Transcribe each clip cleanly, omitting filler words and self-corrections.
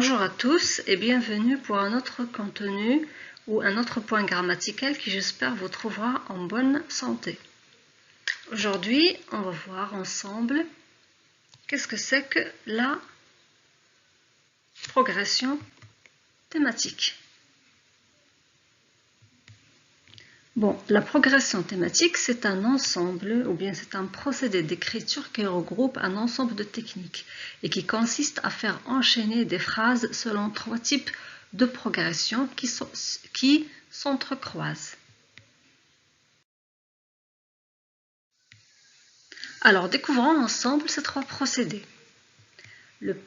Bonjour à tous et bienvenue pour un autre contenu ou un autre point grammatical qui j'espère vous trouvera en bonne santé. Aujourd'hui, on va voir ensemble qu'est-ce que c'est que la progression thématique. Bon, la progression thématique, c'est un ensemble ou bien c'est un procédé d'écriture qui regroupe un ensemble de techniques et qui consiste à faire enchaîner des phrases selon trois types de progression qui s'entrecroisent. Alors, découvrons ensemble ces trois procédés.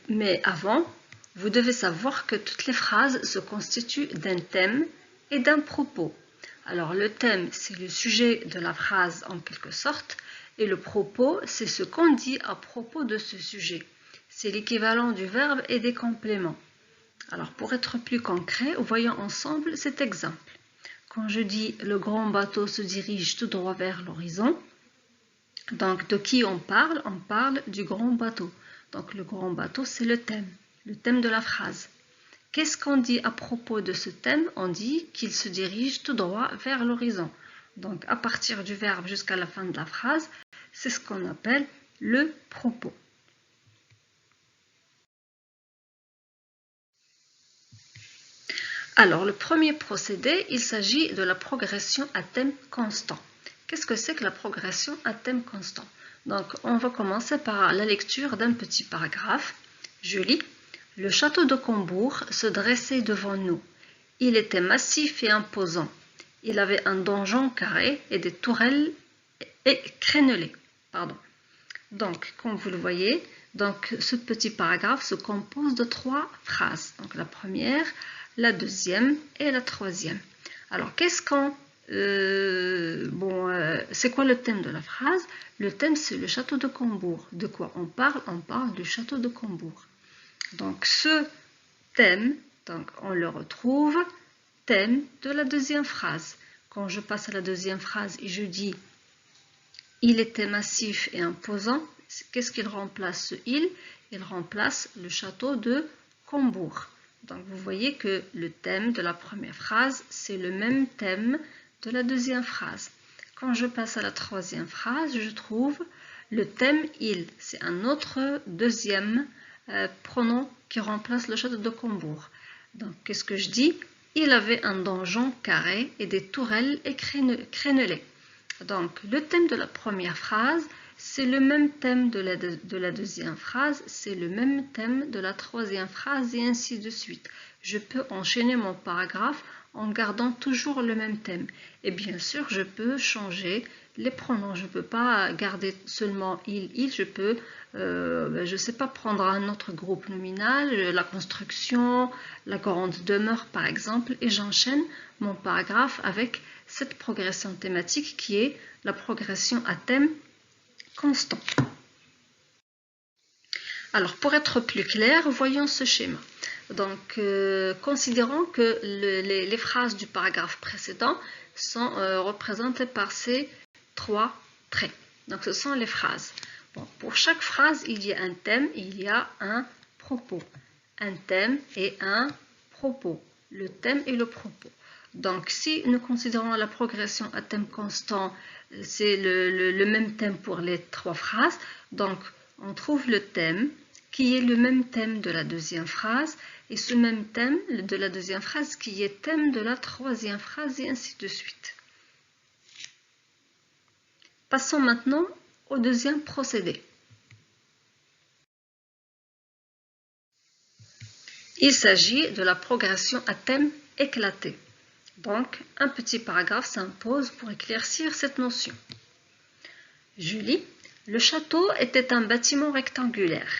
Mais avant, vous devez savoir que toutes les phrases se constituent d'un thème et d'un propos. Alors, le thème, c'est le sujet de la phrase en quelque sorte, et le propos, c'est ce qu'on dit à propos de ce sujet. C'est l'équivalent du verbe et des compléments. Alors, pour être plus concret, voyons ensemble cet exemple. Quand je dis « le grand bateau se dirige tout droit vers l'horizon », donc de qui on parle? On parle du grand bateau. Donc, le grand bateau, c'est le thème de la phrase. Qu'est-ce qu'on dit à propos de ce thème? On dit qu'il se dirige tout droit vers l'horizon. Donc, à partir du verbe jusqu'à la fin de la phrase, c'est ce qu'on appelle le propos. Alors, le premier procédé, il s'agit de la progression à thème constant. Qu'est-ce que c'est que la progression à thème constant? Donc, on va commencer par la lecture d'un petit paragraphe. Je lis. Le château de Combourg se dressait devant nous. Il était massif et imposant. Il avait un donjon carré et des tourelles crénelées. Donc, comme vous le voyez, ce petit paragraphe se compose de trois phrases. Donc, la première, la deuxième et la troisième. Alors, c'est quoi le thème de la phrase? Le thème, c'est le château de Combourg. De quoi on parle? On parle du château de Combourg. Donc, ce thème, on le retrouve, thème de la deuxième phrase. Quand je passe à la deuxième phrase et je dis « il était massif et imposant », qu'est-ce qu'il remplace ce « il » Il remplace le château de Combourg. Donc, vous voyez que le thème de la première phrase, c'est le même thème de la deuxième phrase. Quand je passe à la troisième phrase, je trouve le thème « il ». C'est un autre deuxième pronom qui remplace le château de Combourg. Donc, qu'est-ce que je dis? Il avait un donjon carré et des tourelles crénelées. Donc, le thème de la première phrase, c'est le même thème de la deuxième phrase, c'est le même thème de la troisième phrase et ainsi de suite. Je peux enchaîner mon paragraphe en gardant toujours le même thème. Et bien sûr, je peux changer les pronoms. Je ne peux pas garder seulement il. Je peux, je ne sais pas, prendre un autre groupe nominal, la construction, la grande demeure par exemple, et j'enchaîne mon paragraphe avec cette progression thématique qui est la progression à thème constant. Alors, pour être plus clair, voyons ce schéma. Donc, considérons que les phrases du paragraphe précédent sont représentées par ces trois traits. Donc, ce sont les phrases. Bon, pour chaque phrase, il y a un thème, il y a un propos. Un thème et un propos. Le thème et le propos. Donc, si nous considérons la progression à thème constant, c'est le même thème pour les trois phrases. Donc, on trouve le thème qui est le même thème de la deuxième phrase et ce même thème de la deuxième phrase qui est thème de la troisième phrase et ainsi de suite. Passons maintenant au deuxième procédé. Il s'agit de la progression à thème éclaté. Donc, un petit paragraphe s'impose pour éclaircir cette notion. Je lis. Le château était un bâtiment rectangulaire.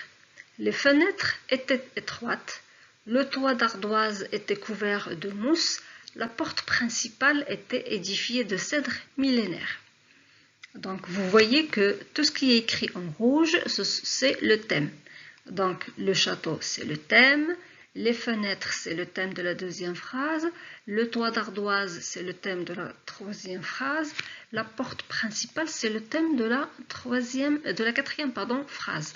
Les fenêtres étaient étroites. Le toit d'ardoise était couvert de mousse. La porte principale était édifiée de cèdre millénaire. Donc, vous voyez que tout ce qui est écrit en rouge, c'est le thème. Donc, le château, c'est le thème. Les fenêtres, c'est le thème de la deuxième phrase. Le toit d'ardoise, c'est le thème de la troisième phrase. La porte principale, c'est le thème de la quatrième phrase.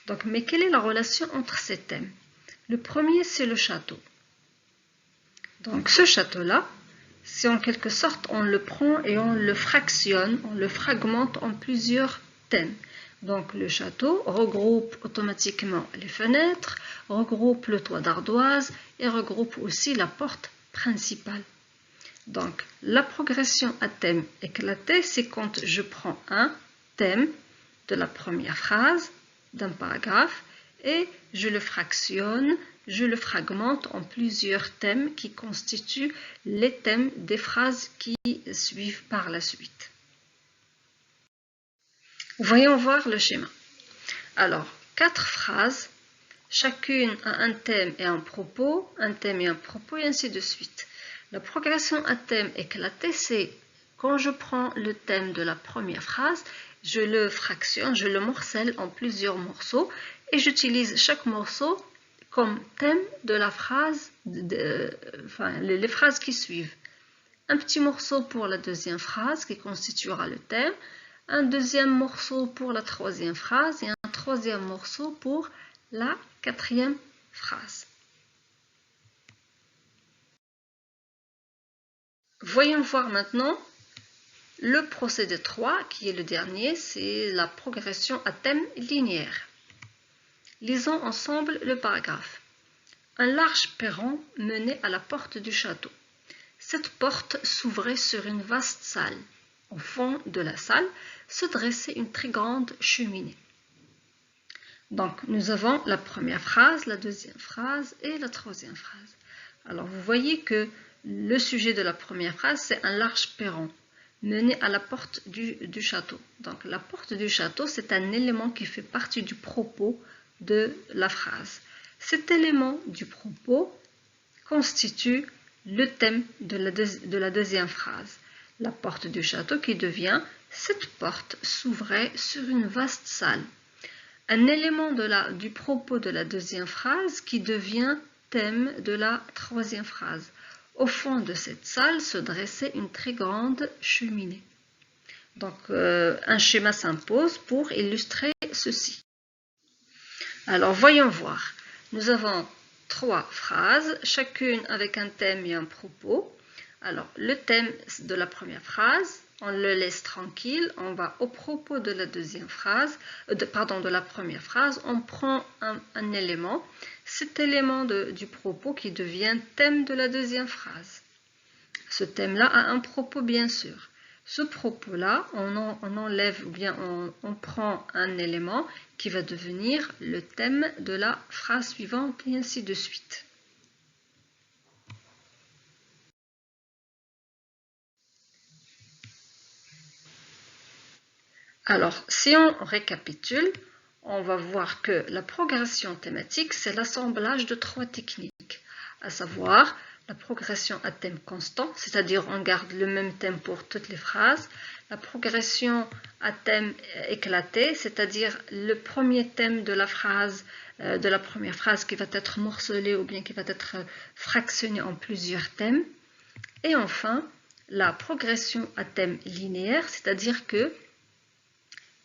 Donc, mais quelle est la relation entre ces thèmes? Le premier, c'est le château. Donc ce château-là, c'est en quelque sorte, on le prend et on le fractionne, on le fragmente en plusieurs thèmes. Donc le château regroupe automatiquement les fenêtres, regroupe le toit d'ardoise et regroupe aussi la porte principale. Donc la progression à thème éclaté, c'est quand je prends un thème de la première phrase d'un paragraphe et je le fractionne, je le fragmente en plusieurs thèmes qui constituent les thèmes des phrases qui suivent par la suite. Voyons voir le schéma. Alors, 4 phrases, chacune a un thème et un propos, et ainsi de suite. La progression à thème éclaté, c'est quand je prends le thème de la première phrase, je le fractionne, je le morcelle en plusieurs morceaux et j'utilise chaque morceau comme thème de la phrase, les phrases qui suivent. Un petit morceau pour la deuxième phrase qui constituera le thème, un deuxième morceau pour la troisième phrase et un troisième morceau pour la quatrième phrase. Voyons voir maintenant le procédé 3, qui est le dernier, c'est la progression à thème linéaire. Lisons ensemble le paragraphe. Un large perron menait à la porte du château. Cette porte s'ouvrait sur une vaste salle. Au fond de la salle se dressait une très grande cheminée. Donc, nous avons la première phrase, la deuxième phrase et la troisième phrase. Alors, vous voyez que le sujet de la première phrase, c'est un large perron mené à la porte du château. Donc, la porte du château, c'est un élément qui fait partie du propos de la phrase. Cet élément du propos constitue le thème de la deuxième phrase. La porte du château qui devient « Cette porte s'ouvrait sur une vaste salle ». Un élément du propos de la deuxième phrase qui devient thème de la troisième phrase. Au fond de cette salle se dressait une très grande cheminée. Donc, un schéma s'impose pour illustrer ceci. Alors, voyons voir. Nous avons 3 phrases, chacune avec un thème et un propos. Alors, le thème de la première phrase, on le laisse tranquille, on va au propos de la deuxième phrase, de la première phrase, on prend un élément, cet élément du propos qui devient thème de la deuxième phrase. Ce thème-là a un propos bien sûr. Ce propos-là, on enlève ou bien on prend un élément qui va devenir le thème de la phrase suivante et ainsi de suite. Alors, si on récapitule, on va voir que la progression thématique, c'est l'assemblage de 3 techniques, à savoir la progression à thème constant, c'est-à-dire on garde le même thème pour toutes les phrases, la progression à thème éclaté, c'est-à-dire le premier thème de la phrase, de la première phrase qui va être morcelé ou bien qui va être fractionné en plusieurs thèmes, et enfin la progression à thème linéaire, c'est-à-dire que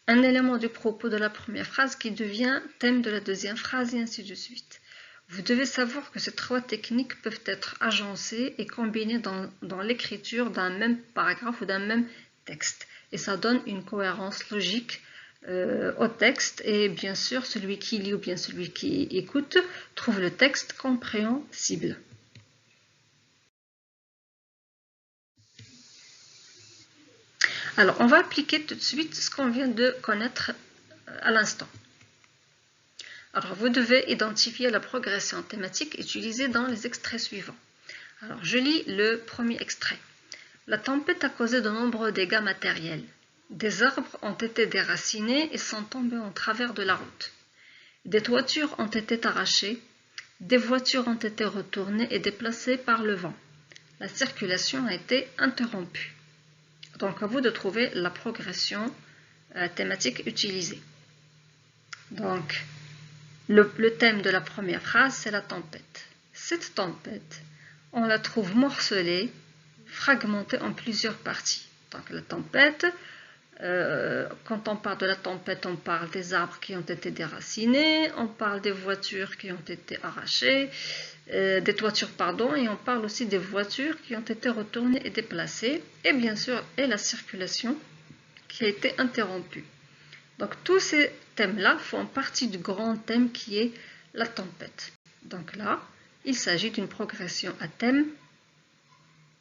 un élément du propos de la première phrase qui devient thème de la deuxième phrase et ainsi de suite. Vous devez savoir que ces 3 techniques peuvent être agencées et combinées dans l'écriture d'un même paragraphe ou d'un même texte. Et ça donne une cohérence logique au texte et bien sûr celui qui lit ou bien celui qui écoute trouve le texte compréhensible. Alors, on va appliquer tout de suite ce qu'on vient de connaître à l'instant. Alors, vous devez identifier la progression thématique utilisée dans les extraits suivants. Alors, je lis le premier extrait. La tempête a causé de nombreux dégâts matériels. Des arbres ont été déracinés et sont tombés en travers de la route. Des toitures ont été arrachées. Des voitures ont été retournées et déplacées par le vent. La circulation a été interrompue. Donc, à vous de trouver la progression thématique utilisée. Donc, le thème de la première phrase, c'est la tempête. Cette tempête, on la trouve morcelée, fragmentée en plusieurs parties. Donc, la tempête, Quand on parle de la tempête, on parle des arbres qui ont été déracinés, on parle des voitures qui ont été arrachées, des toitures, pardon, et on parle aussi des voitures qui ont été retournées et déplacées, et bien sûr, et la circulation qui a été interrompue. Donc tous ces thèmes-là font partie du grand thème qui est la tempête. Donc là, il s'agit d'une progression à thème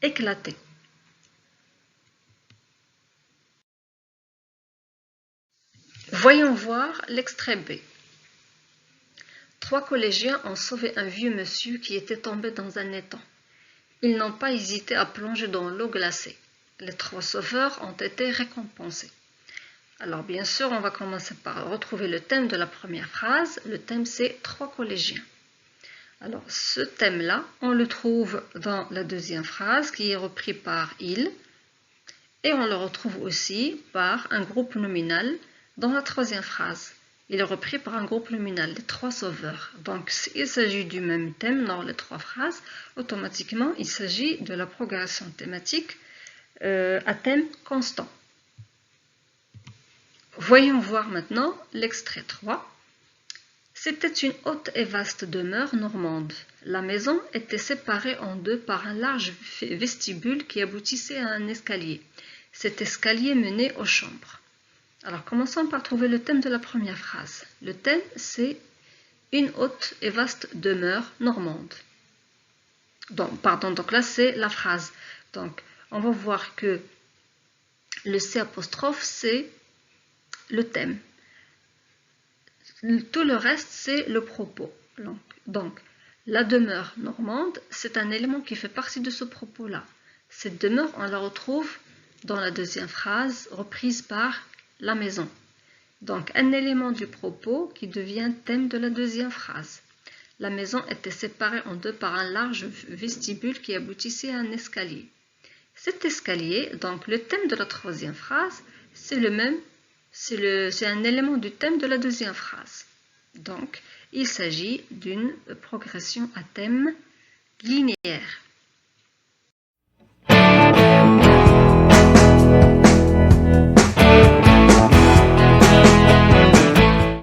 éclatée. Voyons voir l'extrait B. 3 collégiens ont sauvé un vieux monsieur qui était tombé dans un étang. Ils n'ont pas hésité à plonger dans l'eau glacée. Les 3 sauveurs ont été récompensés. Alors bien sûr, on va commencer par retrouver le thème de la première phrase. Le thème, c'est 3 collégiens. Alors ce thème-là, on le trouve dans la deuxième phrase qui est repris par « il ». Et on le retrouve aussi par un groupe nominal dans la troisième phrase. Il est repris par un groupe nominal, les 3 sauveurs. Donc, s'il s'agit du même thème dans les 3 phrases, automatiquement, il s'agit de la progression thématique à thème constant. Voyons voir maintenant l'extrait 3. C'était une haute et vaste demeure normande. La maison était séparée en deux par un large vestibule qui aboutissait à un escalier. Cet escalier menait aux chambres. Alors, commençons par trouver le thème de la première phrase. Le thème, c'est une haute et vaste demeure normande. Donc là, c'est la phrase. Donc, on va voir que le C', c'est le thème. Tout le reste, c'est le propos. Donc, la demeure normande, c'est un élément qui fait partie de ce propos-là. Cette demeure, on la retrouve dans la deuxième phrase, reprise par la maison. Donc, un élément du propos qui devient thème de la deuxième phrase. La maison était séparée en deux par un large vestibule qui aboutissait à un escalier. Cet escalier, donc le thème de la troisième phrase, c'est le même. C'est un élément du thème de la deuxième phrase. Donc, il s'agit d'une progression à thème linéaire.